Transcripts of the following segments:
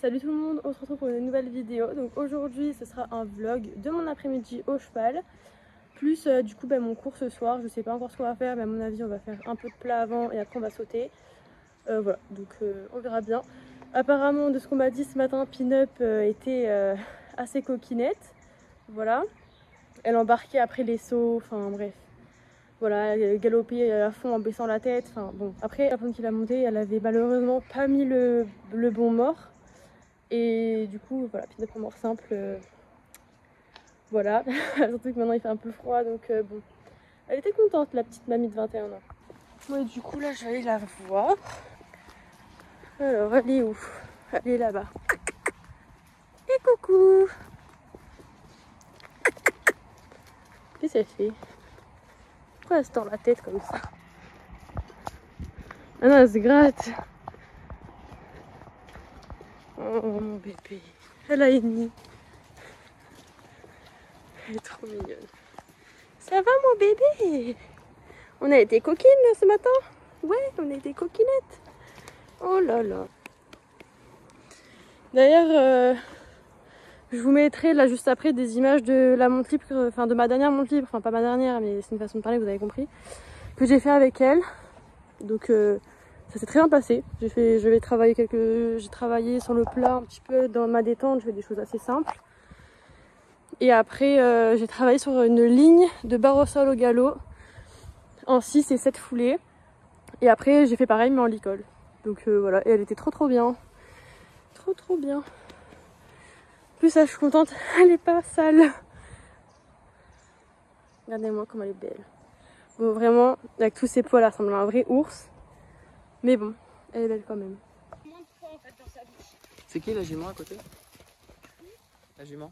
Salut tout le monde, on se retrouve pour une nouvelle vidéo. Donc aujourd'hui ce sera un vlog de mon après-midi au cheval. Plus du coup mon cours ce soir, je sais pas encore ce qu'on va faire, mais à mon avis on va faire un peu de plat avant et après on va sauter. Voilà, donc on verra bien. Apparemment de ce qu'on m'a dit ce matin, Pin-Up était assez coquinette. Voilà, elle embarquait après les sauts, enfin bref. Voilà, elle galopait à fond en baissant la tête, enfin bon. Après la pente qu'il a monté, elle avait malheureusement pas mis le bon mort. Et du coup, voilà, Pin-Up en mort simple, voilà. Surtout que maintenant il fait un peu froid, donc bon. Elle était contente, la petite mamie de 21 ans. Moi, du coup, là, je vais aller la voir. Alors, elle est où? Elle est là-bas. Et coucou! Qu'est-ce qu'elle fait? Pourquoi elle se tord la tête comme ça? Ah non, elle se gratte. Oh, mon bébé. Elle a une. Elle est trop mignonne. Ça va, mon bébé? On a été coquines là, ce matin? Ouais, on a été coquinettes. Oh là là. D'ailleurs, je vous mettrai là juste après des images de la monte libre, enfin de ma dernière monte libre, enfin pas ma dernière, mais c'est une façon de parler, vous avez compris, que j'ai fait avec elle. Donc ça s'est très bien passé. J'ai travaillé sur le plat un petit peu dans ma détente, je fais des choses assez simples. Et après j'ai travaillé sur une ligne de barre au sol au galop en 6 et 7 foulées. Et après j'ai fait pareil mais en licol. Donc voilà, et elle était trop bien. Trop bien. En plus ça, je suis contente, elle est pas sale. Regardez-moi comme elle est belle. Bon, vraiment, avec tous ses poils, elle ressemble à un vrai ours. Mais bon, elle est belle quand même. C'est qui la jument à côté? La jument?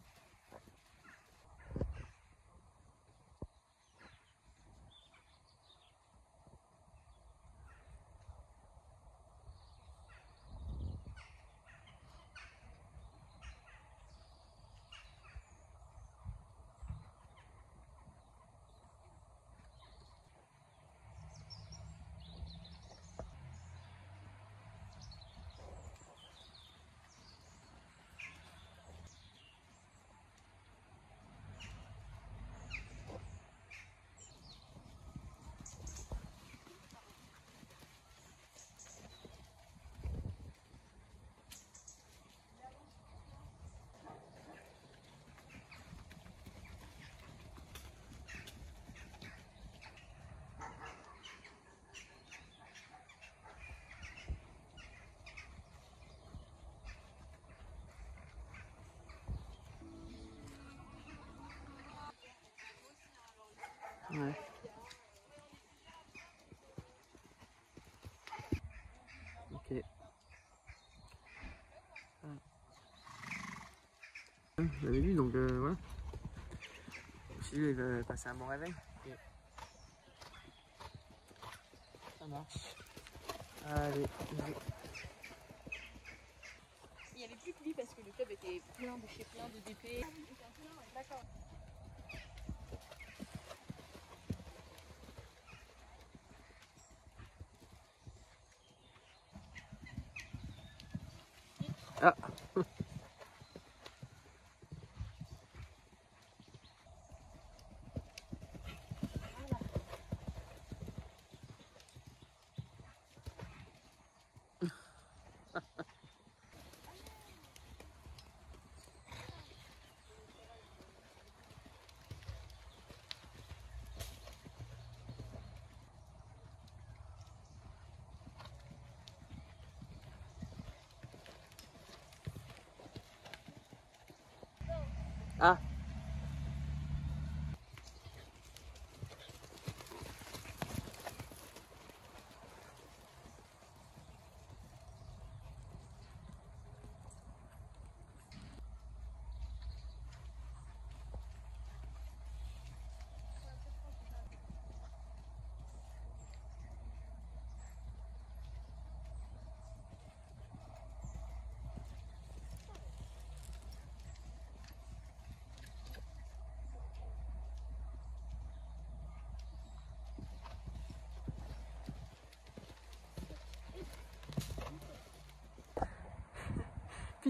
Ouais. Ok. Vous l'avez vu, donc voilà. Si lui il veut passer un bon réveil. Okay. Ça marche. Allez. Il n'y avait plus que lui parce que le club était plein de DP. D'accord. Ah.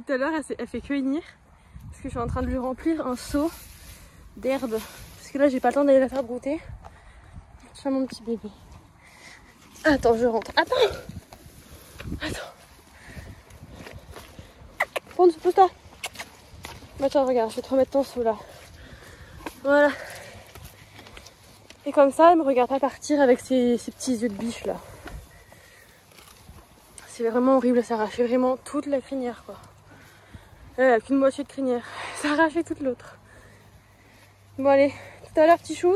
tout à l'heure, elle fait cueillir. Parce que je suis en train de lui remplir un seau d'herbe. Parce que là, j'ai pas le temps d'aller la faire brouter. Tiens, mon petit bébé. Attends, je rentre. Attends. Pose-toi. Bah tiens, regarde, je vais te remettre ton seau là. Voilà. Et comme ça, elle me regarde pas partir avec ses petits yeux de biche là. C'est vraiment horrible, ça arrachait vraiment toute la crinière quoi. Elle a qu'une moitié de crinière. Ça arrachait toute l'autre. Bon allez, tout à l'heure petit chou.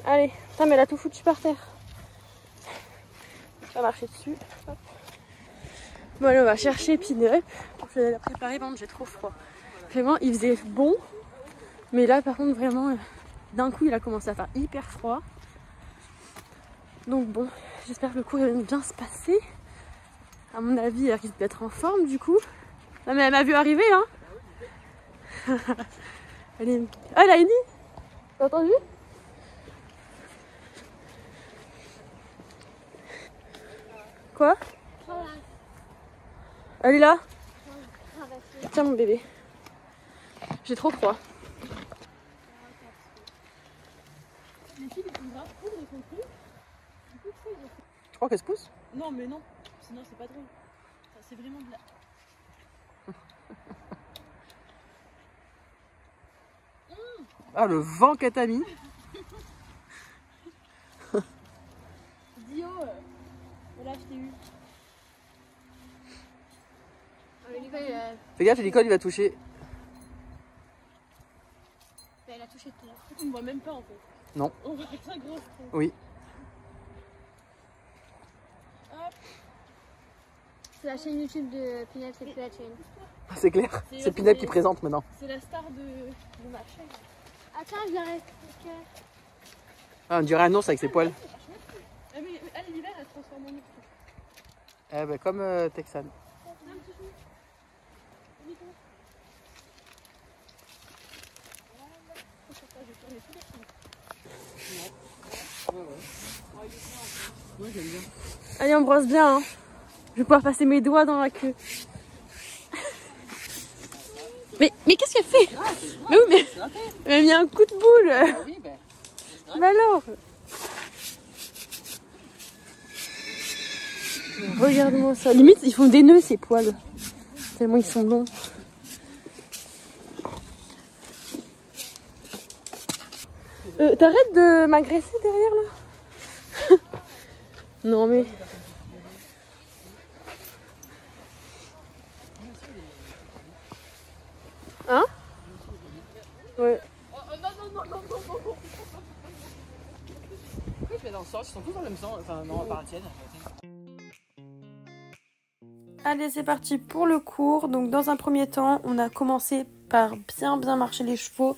Allez, putain mais elle a tout foutu par terre. Je vais marcher dessus. Hop. Bon allez, on va chercher Pin-Up. Je vais la préparer, bon j'ai trop froid. Vraiment, il faisait bon. Mais là par contre vraiment, d'un coup il a commencé à faire hyper froid. Donc bon, j'espère que le cours va bien se passer. À mon avis, elle risque d'être en forme du coup. Non mais elle m'a vu arriver hein. Elle est... Ah, elle a Annie. T'as entendu? Quoi? Elle est là? Tiens mon bébé. J'ai trop froid. Tu crois qu'elle se pousse? Non mais non, sinon c'est pas drôle. C'est vraiment de la... Ah, le vent qu'elle t'a mis. Dio, voilà, je t'ai eu. Fais gaffe, Nicole, il va toucher. Elle a touché tout à l'heure. On ne voit même pas en fait. Non. On voit très gros. Oui. Hop. C'est la chaîne YouTube de Pin-Up, c'est plus la chaîne. C'est clair. C'est Pin-Up qui présente maintenant. C'est la star de ma chaîne. Attends, je l'arrête. Ah, on dirait un ours avec ses poils. Ah, mais elle, l'hiver, elle se transforme en ours. Eh ben, comme Texan. Ouais, j'aime bien. Allez, on brosse bien. Hein. Je vais pouvoir passer mes doigts dans la queue. Mais qu'est-ce qu'elle fait? Mais oui, mais elle m'a mis un coup de boule. Oui, ben. Mais alors? Regarde-moi ça. Limite, ils font des nœuds ces poils. Tellement ils sont longs. T'arrêtes de m'agresser derrière là? Non mais... Hein? Ouais. Oui, mais dans le sens, ils sont tous dans le même sens. Enfin, non, à part la tienne. Allez, c'est parti pour le cours. Donc dans un premier temps, on a commencé par bien marcher les chevaux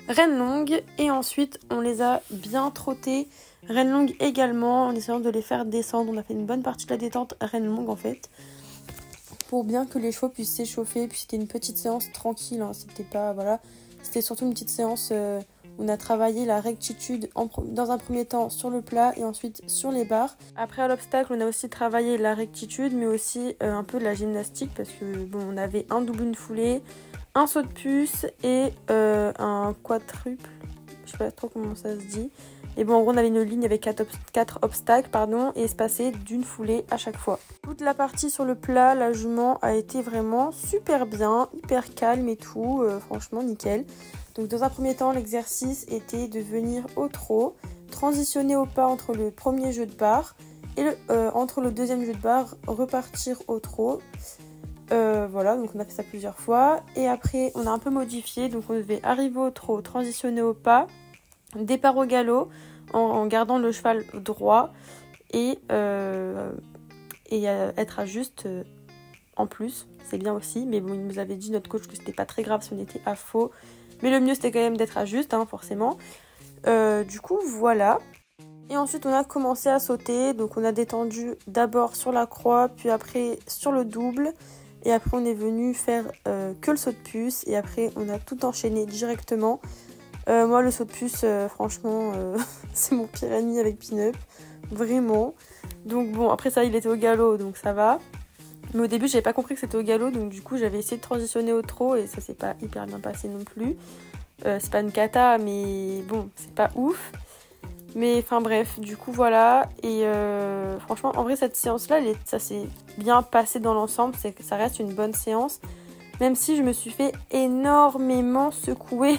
reine longue et ensuite on les a bien trottés reine longue également en essayant de les faire descendre. On a fait une bonne partie de la détente reine longue en fait pour bien que les chevaux puissent s'échauffer. Puis c'était une petite séance tranquille, hein. C'était pas voilà, c'était surtout une petite séance où on a travaillé la rectitude dans un premier temps sur le plat et ensuite sur les barres. Après à l'obstacle, on a aussi travaillé la rectitude mais aussi un peu de la gymnastique parce que bon, on avait un double une foulée, un saut de puce et un quadruple, je sais pas trop comment ça se dit. Et bon, en gros, on avait une ligne avec 4 obstacles, et espacés d'une foulée à chaque fois. Toute la partie sur le plat, la jument a été vraiment super bien, hyper calme et tout, franchement nickel. Donc dans un premier temps, l'exercice était de venir au trot, transitionner au pas entre le premier jeu de barre et entre le deuxième jeu de barre, repartir au trot. Voilà, donc on a fait ça plusieurs fois. Et après, on a un peu modifié, donc on devait arriver au trot, transitionner au pas, départ au galop en gardant le cheval droit et être à juste en plus, c'est bien aussi. Mais bon, il nous avait dit, notre coach, que c'était pas très grave si on était à faux. Mais le mieux, c'était quand même d'être à juste, hein, forcément. Du coup, voilà. Et ensuite, on a commencé à sauter. Donc, on a détendu d'abord sur la croix, puis après sur le double. Et après, on est venu faire que le saut de puce. Et après, on a tout enchaîné directement. Moi, le saut de puce, franchement, c'est mon pire ennemi avec Pin-Up. Vraiment. Donc bon, après ça, il était au galop, donc ça va. Mais au début, j'avais pas compris que c'était au galop, donc du coup, j'avais essayé de transitionner au trot et ça s'est pas hyper bien passé non plus. C'est pas une cata, mais bon, c'est pas ouf. Mais enfin bref, du coup voilà. Et franchement, en vrai, cette séance-là, ça s'est bien passé dans l'ensemble. Ça reste une bonne séance. Même si je me suis fait énormément secouer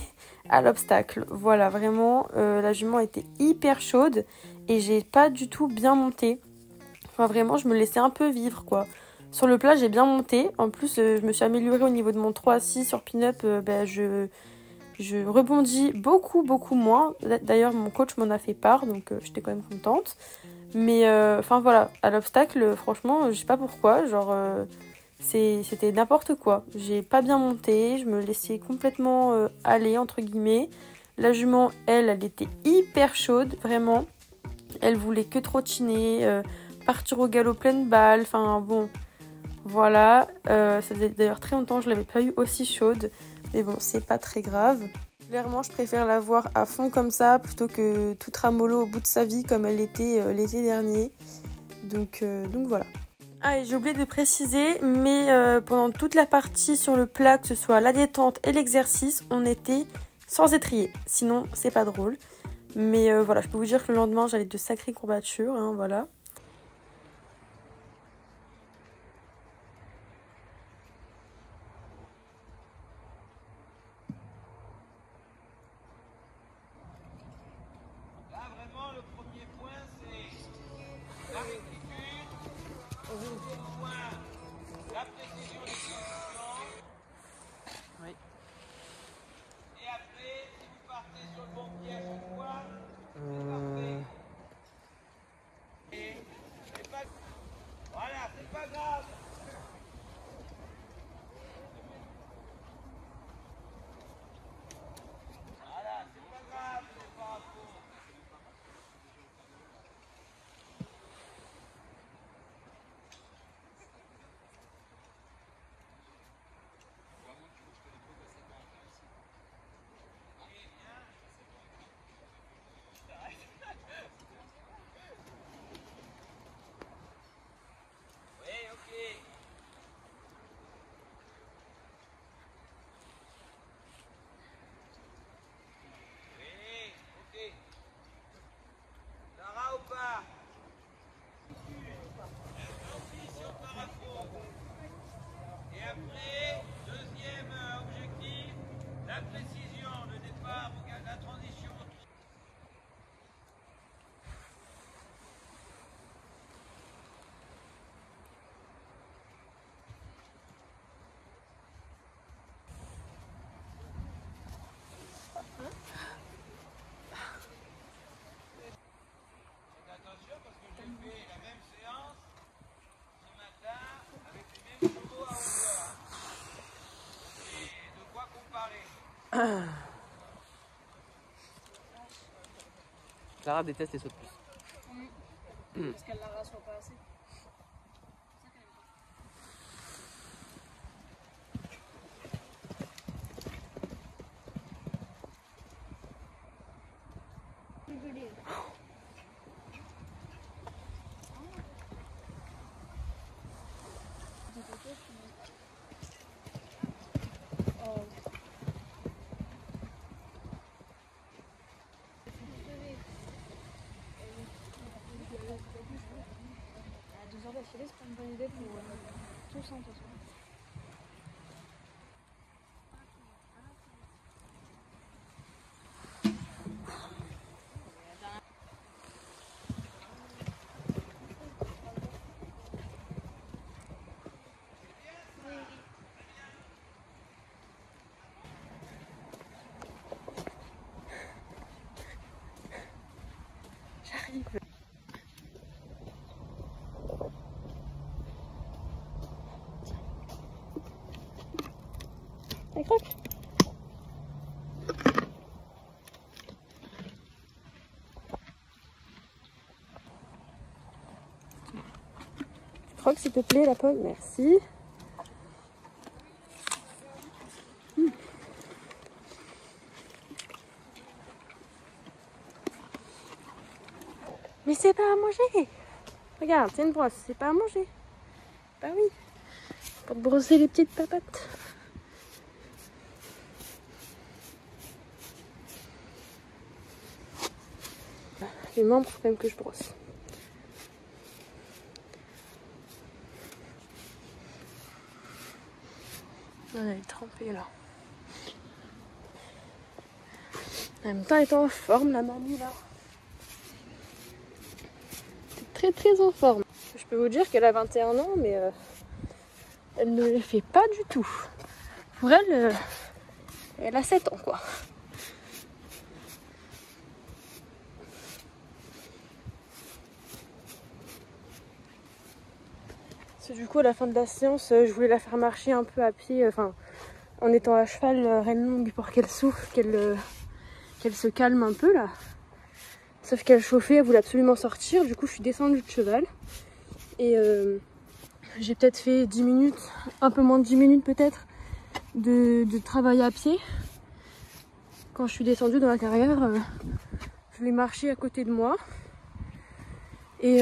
à l'obstacle. Voilà, vraiment, la jument était hyper chaude et j'ai pas du tout bien monté. Enfin vraiment, je me laissais un peu vivre quoi. Sur le plat, j'ai bien monté. En plus, je me suis améliorée au niveau de mon 3-6 sur pin-up. Je rebondis beaucoup moins. D'ailleurs, mon coach m'en a fait part, donc j'étais quand même contente. Mais enfin voilà, à l'obstacle, franchement, je sais pas pourquoi, genre c'était n'importe quoi. J'ai pas bien monté, je me laissais complètement aller entre guillemets. La jument, elle était hyper chaude, vraiment. Elle voulait que trottiner, partir au galop pleine balle. Enfin bon, voilà. Ça faisait d'ailleurs très longtemps que je l'avais pas eu aussi chaude. Mais bon, c'est pas très grave. Clairement, je préfère la voir à fond comme ça plutôt que tout ramollo au bout de sa vie comme elle était l'été dernier. Donc voilà. Ah, et j'ai oublié de préciser, mais pendant toute la partie sur le plat, que ce soit la détente et l'exercice, on était sans étrier. Sinon, c'est pas drôle. Mais voilà, je peux vous dire que le lendemain, j'avais de sacrées courbatures, hein, voilà. Clara déteste les sauts de plus. Parce qu'elle la rassure pas assez. C'est pas une bonne idée pour tous en tout cas. J'arrive. Elle croque. Croque s'il te plaît la pomme, merci. Mais c'est pas à manger. Regarde, c'est une brosse, c'est pas à manger. Bah oui. pour te brosser les petites papates. Les membres, faut quand même que je brosse. Elle est trempée là. En même temps, elle est en forme, la mamie là. Très très en forme. Je peux vous dire qu'elle a 21 ans, mais elle ne les fait pas du tout. Pour elle, elle a 7 ans quoi. Du coup, à la fin de la séance, je voulais la faire marcher un peu à pied, enfin en étant à cheval, reine longue, pour qu'elle souffle, qu'elle se calme un peu là. Sauf qu'elle chauffait, elle voulait absolument sortir. Du coup, je suis descendue de cheval et j'ai peut-être fait 10 minutes, un peu moins de 10 minutes peut-être, de travail à pied. Quand je suis descendue dans la carrière, je l'ai marché à côté de moi. Et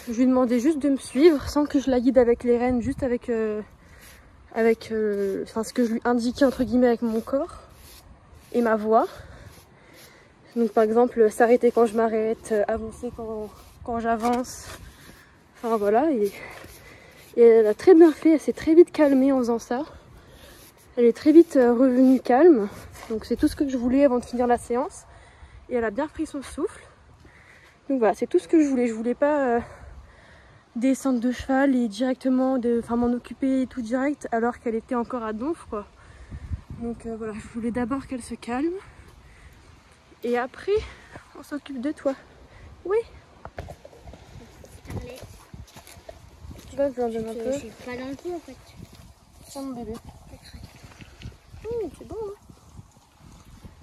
je lui demandais juste de me suivre sans que je la guide avec les rênes, juste avec ce que je lui indiquais entre guillemets avec mon corps et ma voix. Donc par exemple s'arrêter quand je m'arrête, avancer quand j'avance. Enfin voilà, et elle a très bien fait, elle s'est très vite calmée en faisant ça. Elle est très vite revenue calme. Donc c'est tout ce que je voulais avant de finir la séance. Et elle a bien pris son souffle. Donc voilà, c'est tout ce que je voulais. Je voulais pas descendre de cheval et directement m'en occuper tout direct alors qu'elle était encore à donf quoi. Donc voilà, je voulais d'abord qu'elle se calme. Et après, on s'occupe de toi. Oui. Tu vas, je leur donne un peu. Je suis pas dans le coup en fait. Tiens mon bébé. C'est bon hein.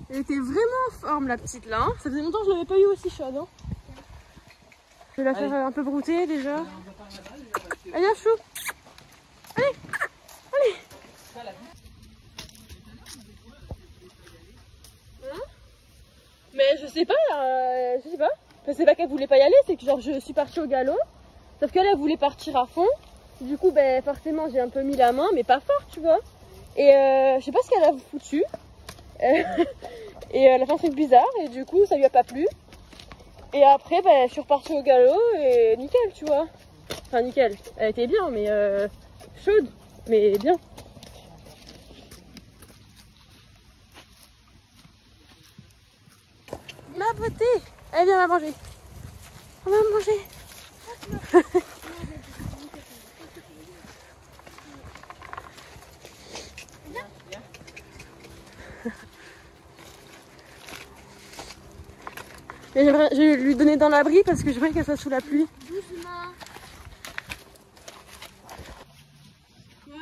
Elle était vraiment en forme la petite là. Hein. Ça faisait longtemps que je l'avais pas eu aussi chaude. Hein. Je vais la faire un peu brouter déjà. Allez, viens chou. Allez, allez. Hein? Mais je sais pas, Enfin, c'est pas qu'elle voulait pas y aller, c'est que genre je suis partie au galop. Sauf qu'elle elle voulait partir à fond. Du coup, ben forcément j'ai un peu mis la main, mais pas fort, tu vois. Et je sais pas ce qu'elle a foutu. Et elle a fait un truc bizarre et du coup ça lui a pas plu. Et après ben, je suis repartie au galop et nickel tu vois. Enfin nickel, elle était bien mais chaude, mais bien. Ma beauté. Allez viens on va manger. On va manger. Mais je vais lui donner dans l'abri parce que j'aimerais qu'elle soit sous la pluie. Doucement. Ouais.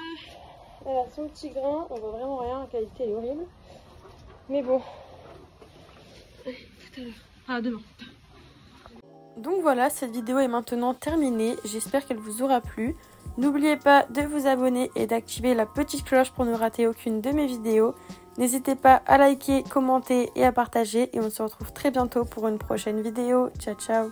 Alors son petit grain, on voit vraiment rien, la qualité est horrible. Mais bon. Allez, tout à l'heure. Ah, demain. Donc voilà, cette vidéo est maintenant terminée. J'espère qu'elle vous aura plu. N'oubliez pas de vous abonner et d'activer la petite cloche pour ne rater aucune de mes vidéos. N'hésitez pas à liker, commenter et à partager. Et on se retrouve très bientôt pour une prochaine vidéo. Ciao, ciao!